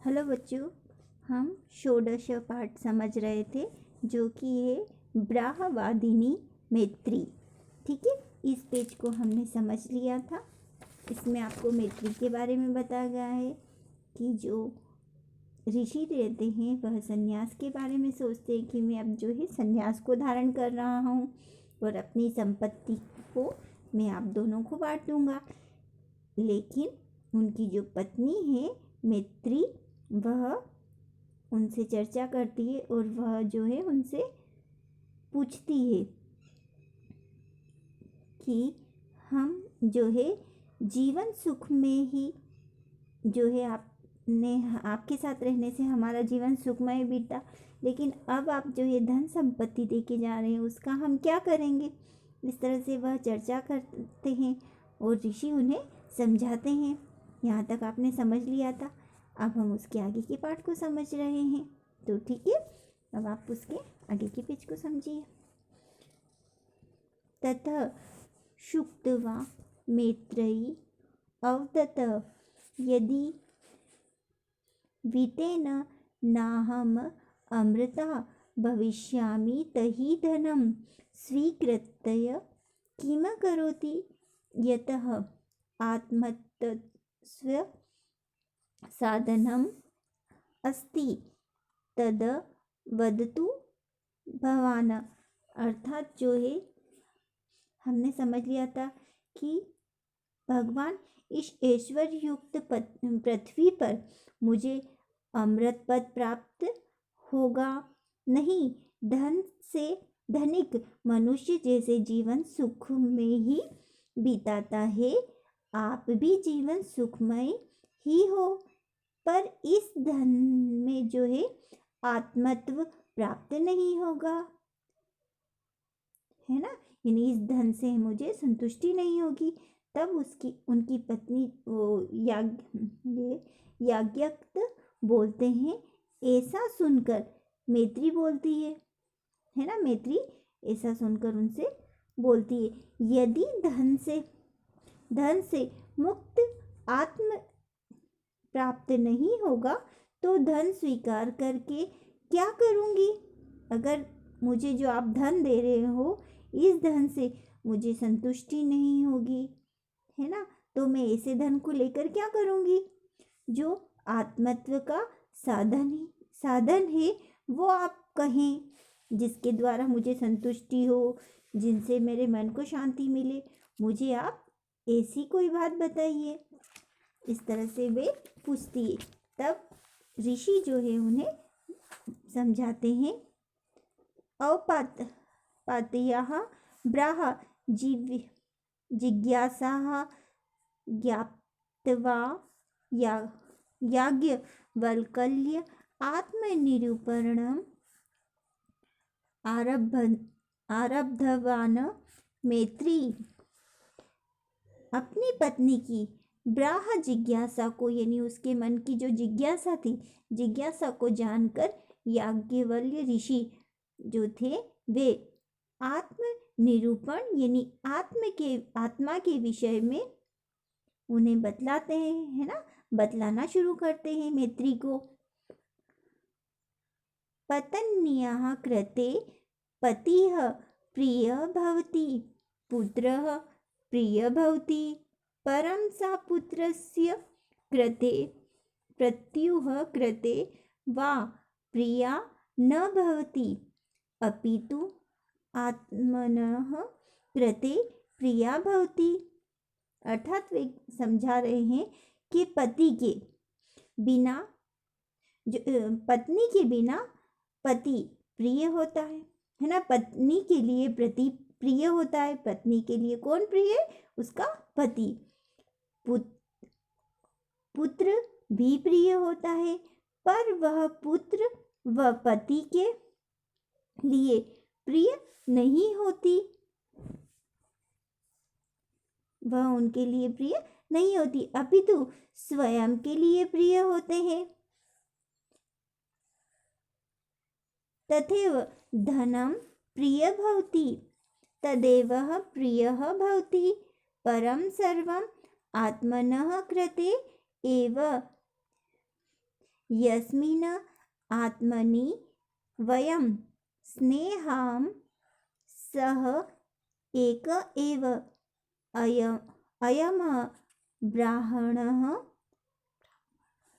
Hello बच्चों, हम षोडश पाठ समझ रहे थे जो कि है ब्राहवादिनी मैत्री। ठीक है, इस पेज को हमने समझ लिया था। इसमें आपको मैत्री के बारे में बताया गया है कि जो ऋषि रहते हैं वह संन्यास के बारे में सोचते हैं कि मैं अब जो है संन्यास को धारण कर रहा हूँ और अपनी संपत्ति को मैं आप दोनों को बांट दूंगा। लेकिन उनकी जो पत्नी है मैत्री, वह उनसे चर्चा करती है और वह जो है उनसे पूछती है कि हम जो है जीवन सुख में ही जो है आपके साथ रहने से हमारा जीवन सुखमय बीता, लेकिन अब आप जो है धन संपत्ति दे के जा रहे हैं, उसका हम क्या करेंगे। इस तरह से वह चर्चा करते हैं और ऋषि उन्हें समझाते हैं। यहाँ तक आपने समझ लिया था। अब हम उसके आगे के पाठ को समझ रहे हैं, तो ठीक है, अब आप उसके आगे के पेज को समझिए। ततः शुक्त्वा मैत्रेयी अवदत् यदि वितेन नाहम अमृता भविष्यामि तहि धनं स्वीकृत्य किम करोति यतः आत्मतत्त्व साधनम अस्ति तद वदतु भवान। अर्थात जो है हमने समझ लिया था कि भगवान इस ऐश्वर्य युक्त पृथ्वी पर मुझे अमृत पद प्राप्त होगा नहीं, धन से धनिक मनुष्य जैसे जीवन सुख में ही बिताता है। आप भी जीवन सुखमय ही हो, पर इस धन में जो है आत्मत्व प्राप्त नहीं होगा, है ना। यानी इस धन से मुझे संतुष्टि नहीं होगी। तब उनकी पत्नी याज्ञवल्क्य बोलते हैं। ऐसा सुनकर मैत्री बोलती है ना, मैत्री ऐसा सुनकर उनसे बोलती है, यदि धन से मुक्त आत्म प्राप्त नहीं होगा तो धन स्वीकार करके क्या करूँगी। अगर मुझे जो आप धन दे रहे हो, इस धन से मुझे संतुष्टि नहीं होगी, है ना, तो मैं ऐसे धन को लेकर क्या करूँगी। जो आत्मत्व का साधन है वो आप कहें, जिसके द्वारा मुझे संतुष्टि हो, जिनसे मेरे मन को शांति मिले, मुझे आप ऐसी कोई बात बताइए। इस तरह से वे पूछती है। तब ऋषि जो है उन्हें समझाते हैं। अवपातयः ब्राह जिज्ञासाः ज्ञात्वा याज्ञवल्क्य आत्मनिरूपणम् आरब्धवान्। मैत्री अपनी पत्नी की ब्राह जिज्ञासा को, यानी उसके मन की जो जिज्ञासा थी, जिज्ञासा को जानकर याज्ञवल्क्य ऋषि जो थे वे आत्म निरूपण यानी आत्मा के विषय में उन्हें बतलाते हैं, है ना, बतलाना शुरू करते हैं मैत्री को। पत्न्याः कृते पतिः प्रियः भवति, पुत्रः प्रियः भवति, परं सा पुत्रस्य कृते पत्युः कृते वा प्रिया न भवति, अपितु आत्मनः कृते प्रिया भवति। अर्थात वे समझा रहे हैं कि पत्नी के बिना पति प्रिय होता है ना, पत्नी के लिए पति प्रिय होता है। पत्नी के लिए कौन प्रिय है? उसका पति। पुत्र भी प्रिय होता है, पर वह पुत्र व पति के लिए प्रिय नहीं होती, वह उनके लिए प्रिय नहीं होती, अपितु स्वयं के लिए प्रिय होते हैं। तथैव धनं प्रिय भवति तदेव प्रियः भवति, परं सर्वम् आत्मनः कृते एव यस्मिन् आत्मनि वयं स्नेहां सः एक एव अयम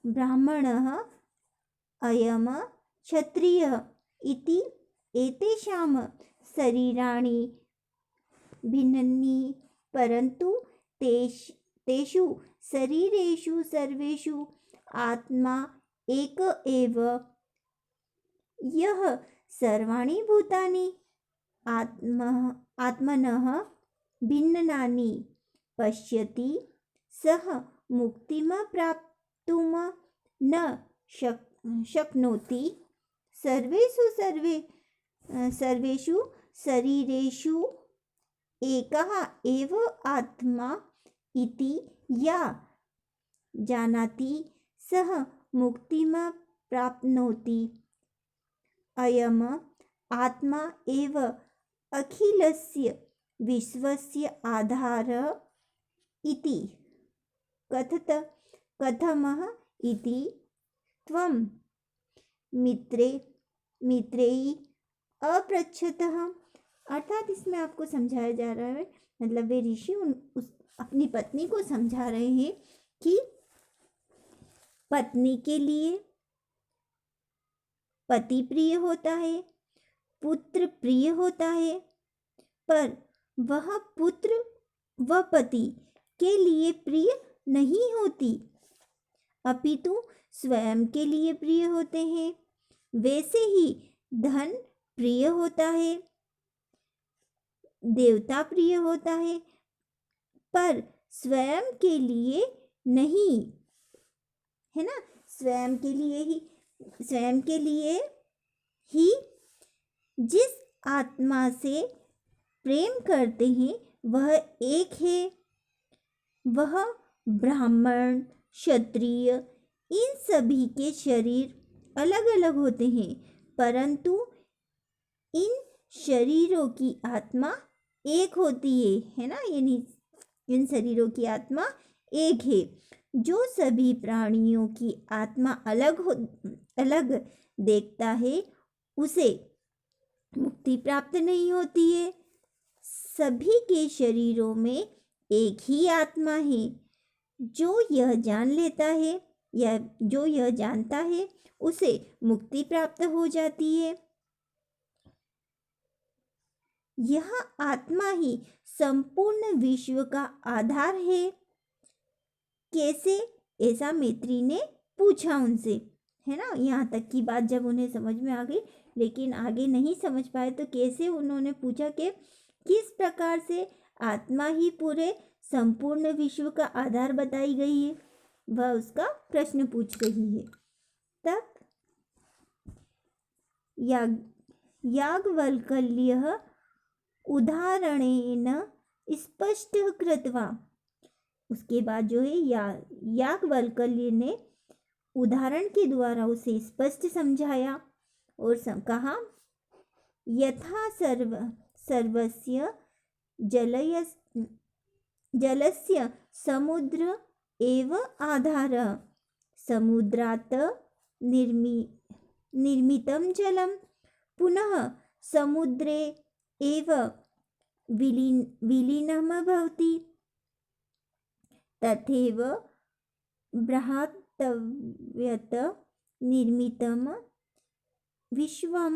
ब्राह्मणः अयम क्षत्रियः इति एतेषां शरीराणि भिन्नानि परन्तु तेषु शरीरेषु सर्वेषु आत्मा एक एव यः सर्वाणि भूतानि आत्मनः भिन्नानि पश्यति सः मुक्तिं प्राप्तुं न शक्नोति। सर्वेषु शरीरेषु एकः एव आत्मा इति या जानाति सः मुक्तिं प्राप्नोति। अयम् आत्मा एव अखिलस्य विश्वस्य आधारः इति कथमः इति त्वं मित्रैः अपृच्छतः। अर्थात इसमें आपको समझाया जा रहा है, मतलब वे ऋषि अपनी पत्नी को समझा रहे हैं कि पत्नी के लिए पति प्रिय होता है, पुत्र प्रिय होता है, पर वह पुत्र व पति के लिए प्रिय नहीं होती, अपितु स्वयं के लिए प्रिय होते हैं। वैसे ही धन प्रिय होता है, देवता प्रिय होता है, पर स्वयं के लिए नहीं, है ना। स्वयं के लिए ही जिस आत्मा से प्रेम करते हैं वह एक है। वह ब्राह्मण, क्षत्रिय इन सभी के शरीर अलग अलग होते हैं, परंतु इन शरीरों की आत्मा एक होती है ना। यानी इन शरीरों की आत्मा एक है। जो सभी प्राणियों की आत्मा अलग देखता है उसे मुक्ति प्राप्त नहीं होती है। सभी के शरीरों में एक ही आत्मा है। जो यह जान लेता है या जो यह जानता है उसे मुक्ति प्राप्त हो जाती है। यह आत्मा ही संपूर्ण विश्व का आधार है। कैसे, ऐसा मैत्री ने पूछा उनसे, है ना। यहाँ तक की बात जब उन्हें समझ में आ गई, लेकिन आगे नहीं समझ पाए तो कैसे उन्होंने पूछा कि किस प्रकार से आत्मा ही पूरे संपूर्ण विश्व का आधार बताई गई है, वह उसका प्रश्न पूछ रही है। तब याज्ञवल्क्यः उदाहरणेन स्पष्ट कृत्वा, उसके बाद जो है याज्ञवल्क्य ने उदाहरण के द्वारा उसे स्पष्ट समझाया और कहा, यथा सर्वस्य जलस्य समुद्र एव आधारः, समुद्रात् निर्मितं जलं पुनः समुद्रे एव विलीनं भवति, तथैव बृहत्तमत् निर्मितं विश्वं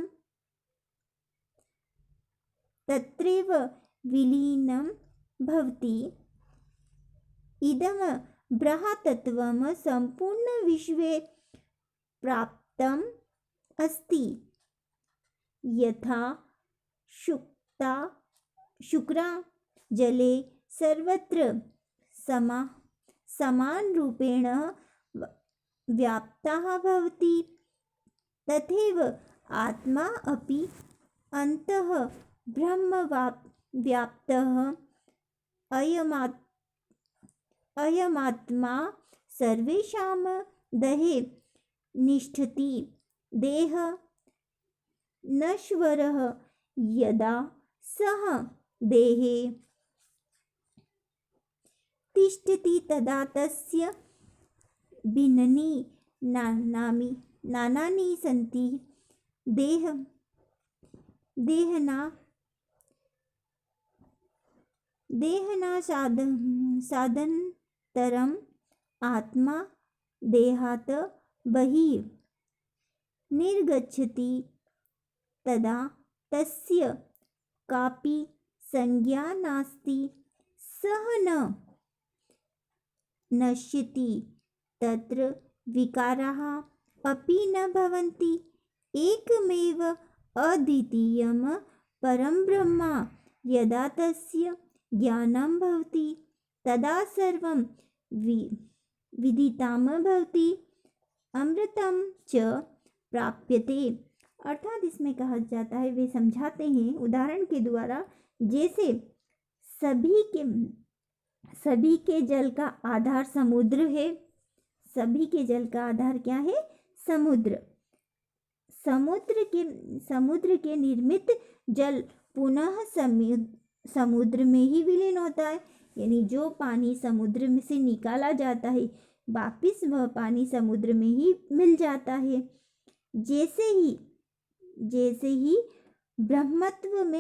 तत्रैव विलीनं भवति। इदं बृहत्तत्वं सम्पूर्णविश्वे प्राप्तम् अस्ति। यथा शुक्रा जले सर्वत्र समानरूपेण व्याप्तः भवति, तथैव आत्मा अपि अन्तः ब्रह्म व्याप्तः। अयमात्मा सर्वेषां देहे निष्ठति। देह नश्वरः यदा सः देहे तिष्ठति तदा तस्य भिन्नानि नानानि सन्ति देहना साधनतरम् आत्मा देहात् बहिः निर्गच्छति तदा तस्य कापि संज्ञा नास्ति, सः न नश्यति, तत्र विकाराः अपि न भवन्ति। एकमेव अद्वितीयं परं ब्रह्म यदा तस्य ज्ञानं भवति तदा सर्वं विदितं भवति, अमृतं च प्राप्यते। अर्थात इसमें कहा जाता है, वे समझाते हैं उदाहरण के द्वारा, जैसे सभी के जल का आधार समुद्र है। सभी के जल का आधार क्या है? समुद्र। समुद्र के निर्मित जल पुनः समुद्र में ही विलीन होता है, यानी जो पानी समुद्र में से निकाला जाता है वापिस वह पानी समुद्र में ही मिल जाता है। जैसे ही ब्रह्मत्व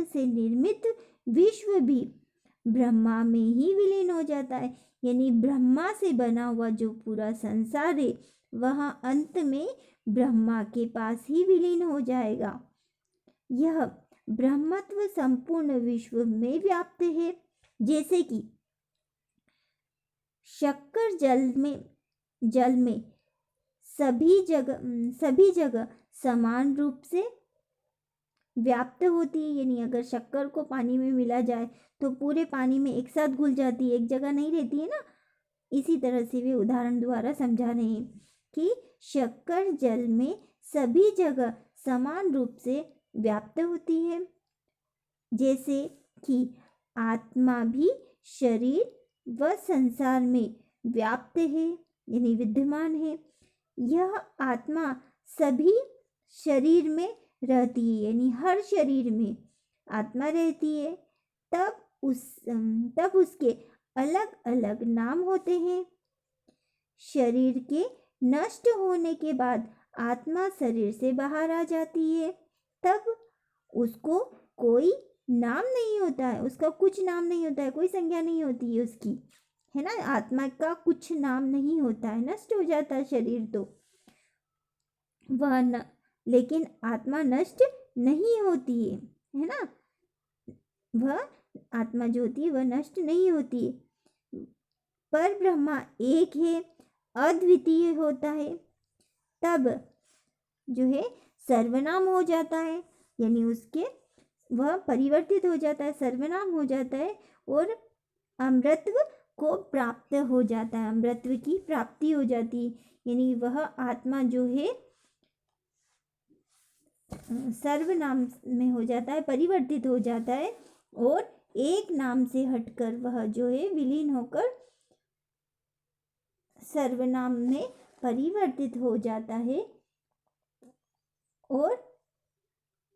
से निर्मित विश्व भी ब्रह्मा में ही विलीन हो जाता है, यानी ब्रह्मा से बना हुआ जो पूरा संसार है वह अंत में ब्रह्मा के पास ही विलीन हो जाएगा। यह ब्रह्मत्व संपूर्ण विश्व में व्याप्त है। जैसे कि शक्कर जल में सभी जगह समान रूप से व्याप्त होती है, यानी अगर शक्कर को पानी में मिला जाए तो पूरे पानी में एक साथ घुल जाती है, एक जगह नहीं रहती है ना। इसी तरह से वे उदाहरण द्वारा समझा रहे हैं कि शक्कर जल में सभी जगह समान रूप से व्याप्त होती है। जैसे कि आत्मा भी शरीर व संसार में व्याप्त है, यानी विद्यमान है। यह आत्मा सभी शरीर में रहती है, यानी हर शरीर में आत्मा रहती है। तब उसके अलग अलग नाम होते हैं। शरीर के नष्ट होने के बाद आत्मा शरीर से बाहर आ जाती है, तब उसको कोई नाम नहीं होता है, उसका कुछ नाम नहीं होता है, कोई संज्ञा नहीं होती है उसकी, है ना। आत्मा का कुछ नाम नहीं होता है, नष्ट हो जाता है शरीर तो वह लेकिन आत्मा नष्ट नहीं होती है ना। वह आत्मा जो होती है वह नष्ट नहीं होती है। पर ब्रह्मा एक है, अद्वितीय होता है, तब जो है सर्वनाम हो जाता है, यानी उसके वह परिवर्तित हो जाता है, सर्वनाम हो जाता है और अमृतत्व को प्राप्त हो जाता है, अमृतत्व की प्राप्ति हो जाती है। यानी वह आत्मा जो है सर्वनाम में हो जाता है, परिवर्तित हो जाता है और एक नाम से हटकर वह जो है विलीन होकर सर्वनाम में परिवर्तित हो जाता है और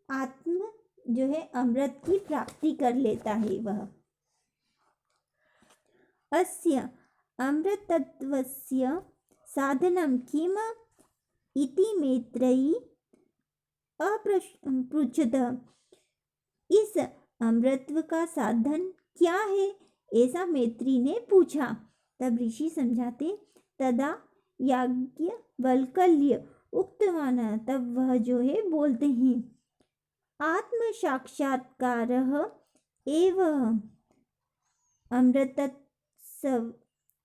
आत्म जो है अमृत की प्राप्ति कर लेता है। वह अस्य अमृतत्वस्य साधनं किम इति मैत्रेयी अपृच्छत। इस अमृतत्व का साधन क्या है, ऐसा मैत्री ने पूछा। तब ऋषि समझाते, तदा याज्ञवल्क्य उक्तवान, तब वह जो है बोलते हैं, आत्म साक्षात्कारः एव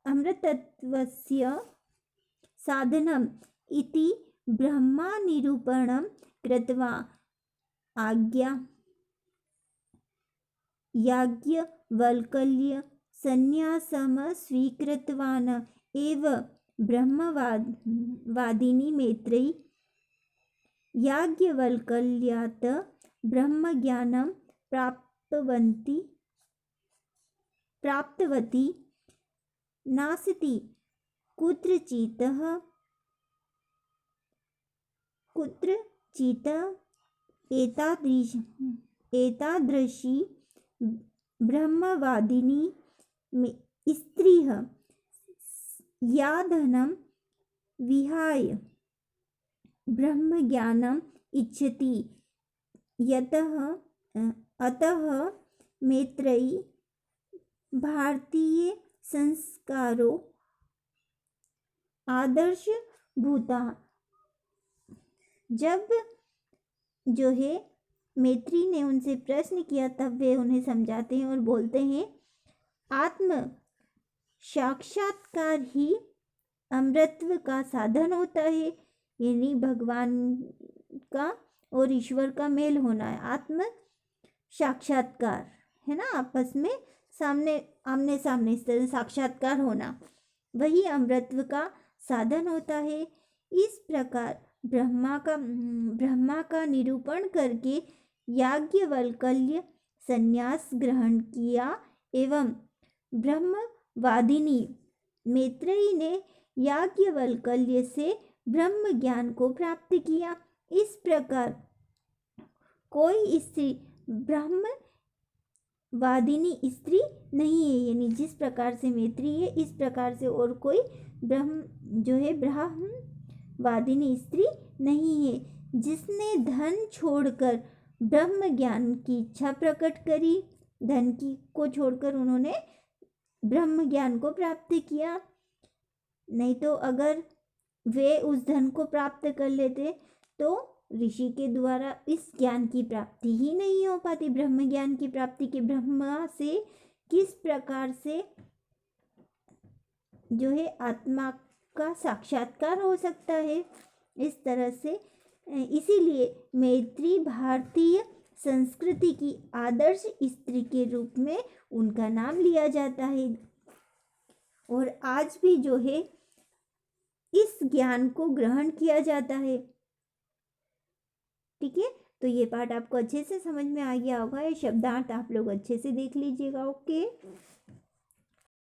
अमृतत्वस्य साधनम् इति ब्रह्मनिरूपणं कृत्वा याज्ञवल्क्य संन्यासं स्वीकृतवान् एव ब्रह्मवादिनी मैत्रेयी याज्ञवल्क्यात् ब्रह्मज्ञानं प्राप्तवती नास्ति कुत्रचित् एतादृशी ब्रह्मवादिनी स्त्रीः या धनं विहाय ब्रह्म ज्ञानम इच्छति यतः अतः मैत्रेयी भारतीय संस्कारो आदर्श भूता। जब जो है मैत्री ने उनसे प्रश्न किया तब वे उन्हें समझाते हैं और बोलते हैं आत्म साक्षात्कार ही अमृतत्व का साधन होता है, यानी भगवान का और ईश्वर का मेल होना है। आत्म साक्षात्कार है ना, आपस में सामने आमने सामने इस तरह साक्षात्कार होना, वही अमृतत्व का साधन होता है। इस प्रकार ब्रह्मा का निरूपण करके याज्ञवल्क्य संन्यास ग्रहण किया एवं ब्रह्मवादिनी मैत्रेयी ने याज्ञवल्क्य से ब्रह्म ज्ञान को प्राप्त किया। इस प्रकार कोई स्त्री ब्रह्मवादिनी स्त्री नहीं है, यानी जिस प्रकार से मैत्री है इस प्रकार से और कोई ब्रह्मवादिनी स्त्री नहीं है। जिसने धन छोड़कर ब्रह्म ज्ञान की इच्छा प्रकट करी, धन की को छोड़कर उन्होंने ब्रह्म ज्ञान को प्राप्त किया। नहीं तो अगर वे उस धन को प्राप्त कर लेते तो ऋषि के द्वारा इस ज्ञान की प्राप्ति ही नहीं हो पाती, ब्रह्म ज्ञान की प्राप्ति के ब्रह्मा से किस प्रकार से जो है आत्मा का साक्षात्कार हो सकता है। इस तरह से इसीलिए मैत्री भारतीय संस्कृति की आदर्श स्त्री के रूप में उनका नाम लिया जाता है और आज भी जो है इस ज्ञान को ग्रहण किया जाता है। ठीक है, तो ये पाठ आपको अच्छे से समझ में आ गया होगा। ये शब्दार्थ आप लोग अच्छे से देख लीजिएगा। ओके।